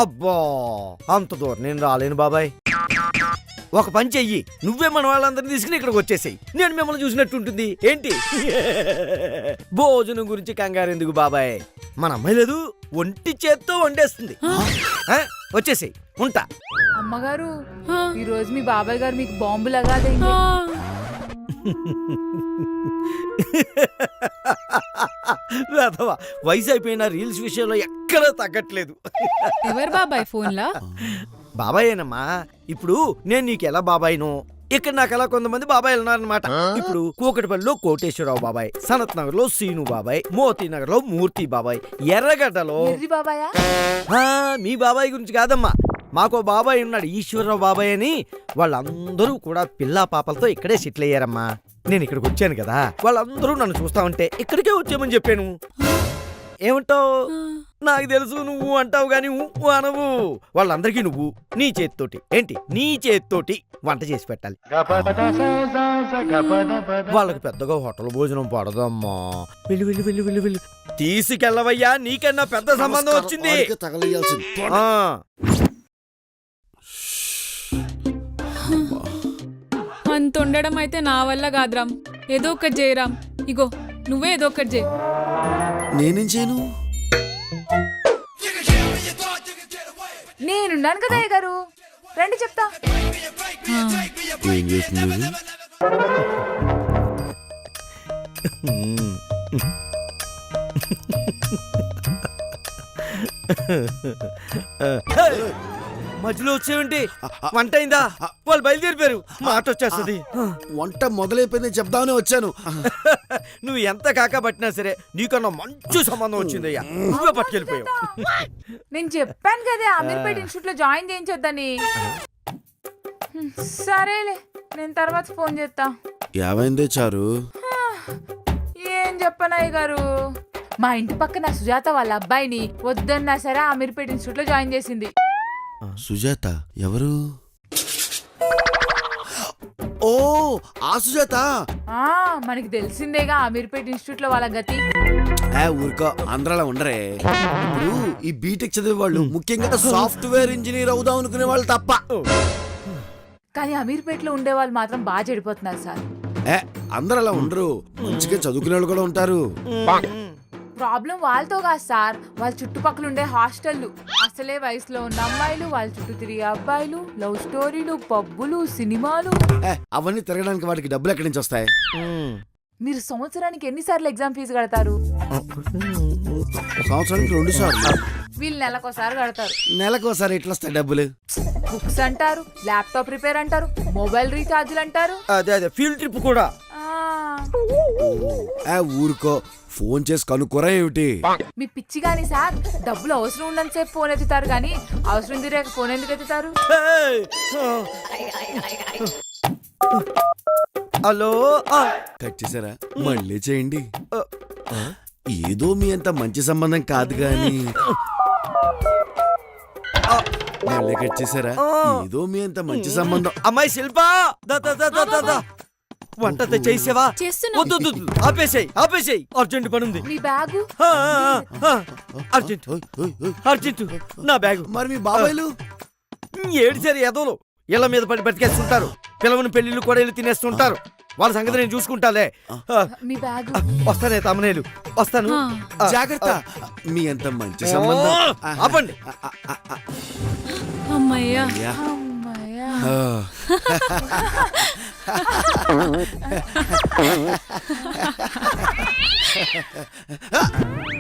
అబ్బా అంత దూరం నేను రాలేను బాబాయ్. ఒక పని చెయ్యి, నువ్వే మన వాళ్ళందరినీ తీసుకుని ఇక్కడికి వచ్చేసేయి. నేను మిమ్మల్ని చూసినట్టు ఉంటుంది ఏంటి. భోజనం గురించి కంగారు ఎందుకు బాబాయ్, మన అమ్మాయి లేదు ఒంటి చేత్తో వండేస్తుంది. వచ్చేసేయి, ఉంటా. అమ్మగారు ఈ రోజు మీ బాబాయ్ గారు మీకు బాంబు లగాదేంటి? వయసు అయిపోయిన రీల్స్ విషయంలో ఎక్కడా తగ్గట్లేదు. ఎవరు బాబాయ్ ఫోన్లా? బాబాయేనమ్మా. ఇప్పుడు నేను నీకు ఎలా బాబాయ్ను, ఇక్కడ నాకు ఎలా కొంతమంది బాబాయ్లు ఉన్నారనమాట. ఇప్పుడు కూకటిపల్లిలో కోటేశ్వరరావు బాబాయ్, సనత్ నగర్ లో సీను బాబాయ్, మోతీ నగర్ లో మూర్తి బాబాయ్, ఎర్రగడ్డలో మీ బాబాయ్ గురించి కాదమ్మా, మాకో బాబాయ్ ఉన్నాడు ఈశ్వరరావు బాబాయ్ అని. వాళ్ళందరూ కూడా పిల్లా పాపలతో ఇక్కడే సెటిల్ అయ్యారమ్మా. నేను ఇక్కడికి వచ్చాను కదా, వాళ్ళందరూ నన్ను చూస్తా ఉంటే ఇక్కడికే వచ్చామని చెప్పాను. ఏమంటావు? నాకు తెలుసు నువ్వు అంటావు గాని అనవు. వాళ్ళందరికీ నువ్వు నీ చేతితోటి ఏంటి నీ చేతితోటి వంట చేసి పెట్టాలి. వాళ్ళకి పెద్దగా హోటల్ భోజనం పడదమ్మా. వెళ్ళి వెళ్ళి వెళ్ళి వెళ్ళి వెళ్ళి తీసుకెళ్ళవయ్యా, నీకన్నా పెద్ద సంబంధం వచ్చింది. అంత ఉండడం అయితే నా వల్ల కాదురామ్. ఏదో ఒకటి చేయరామ్. ఇగో నువ్వే ఏదో ఒకటి చేయి. నేనేం చేయను? నేనున్నాను కదా గారు, రండి చెప్తా. ఏం చేస్తుంది? మధ్యలో వచ్చేవంటి? వంట అయిందా? వాళ్ళు బయలుదేరిపోయారు, మాట వచ్చేస్తుంది. వంట మొదలైపోయింది చెప్దామని వచ్చాను. నువ్వు ఎంత కాక పట్టినా సరే నీకన్నా మంచి సంబంధం వచ్చిందయ్యా, నువ్వే పట్టుకెళ్ళిపోయావు. నేను చెప్పాను కదా అమీర్పేట ఇన్స్టిట్యూట్ లో జాయిన్ చేయించొద్దని. సరేలే, నేను తర్వాత ఫోన్ చేస్తా. ఏమైందే చారు? ఏం చెప్పనయ్య గారు, మా ఇంటి పక్కన సుజాత వాళ్ళ అబ్బాయిని వద్దన్నా సరే అమీర్పేట ఇన్స్టిట్యూట్ లో జాయిన్ చేసింది. సుజాత ఎవరు? ఓ ఆ సుజాత. మనకి తెలిసిందేగా అమీర్పేట ఇన్స్టిట్యూట్ లో వాళ్ళ గతి. ఊరికో ఆంధ్రాలో ఉండరే. ఇప్పుడు ఈ బీటెక్ చదివే వాళ్ళు ముఖ్యంగా సాఫ్ట్వేర్ ఇంజనీర్ అవుదాం అనుకునే వాళ్ళు తప్ప. కానీ అమీర్పేటలో ఉండే వాళ్ళు మాత్రం బాగా చెడిపోతున్నారు సార్. అందరు అలా ఉండరు, మంచిగా చదువుకునే వాళ్ళు కూడా ఉంటారు. ప్రాబ్లం వాళ్ళతో కాదు సార్, వాళ్ళ చుట్టుపక్కల ఉండే హాస్టళ్ళు. అసలే వయసులో ఉన్న అమ్మాయిలు, వాళ్ళ చుట్టూ తిరిగే అబ్బాయిలు, లవ్ స్టోరీలు, పబ్బులు, సినిమాలు. అవన్నీ తిరగడానికి వాటికి డబ్బులు ఎక్కడి నుంచి వస్తాయి? మీరు సంవత్సరానికి ఎన్నిసార్లు ఎగ్జామ్ ఫీజు కడతారు? సంవత్సరానికి 2 సార్లు. వీళ్ళు నెలకోసారి కడతారు. నెలకోసారి ఎట్లా వస్తాయి డబ్బులు? బుక్స్ అంటారు, ల్యాప్టాప్ రిపేర్ అంటారు, మొబైల్ రీఛార్జ్లు అంటారు. అదే ఫీల్డ్ ట్రిప్ కూడా. ఊరుకో, ఫోన్ చేసి కనుక్కోరా ఏమిటి? మీ పిచ్చి గాని సార్, డబ్బులు అవసరం ఉన్నంత సేపు ఫోన్ ఎత్తుతారు కానీ అవసరం తిరిగాక ఫోన్ ఎందుకు ఎత్తుతారు? హలో, కట్ చేసారా? మళ్ళీ చేయండి. ఏదో మీ అంత మంచి సంబంధం కాదు గాని మళ్ళీ కట్ చేసారా? ఏదో మీ అంత మంచి సంబంధం. అమ్మాయి శిల్పా, వంట చేసేవా? వద్దు, ఆపేసేయ్, అర్జెంట్ పని ఉంది. మీ బ్యాగు అర్జెంట్ నా బ్యాగు. మరి మీ బాబాయ్లు ఏడిసారి ఎదోలు ఇళ్ల మీద పడి బతికేస్తుంటారు, పిల్లవని పెళ్లిళ్ళు కూడా వెళ్ళి తినేస్తుంటారు. వాళ్ళ సంగతి నేను చూసుకుంటాలే. మీ బ్యాగు. వస్తానే తమనేలు, వస్తాను. జాగ్రత్త. మీ అంత మంచి సంబంధం. ఆపండి. అమ్మయ్యా. అమ్మయ్యా.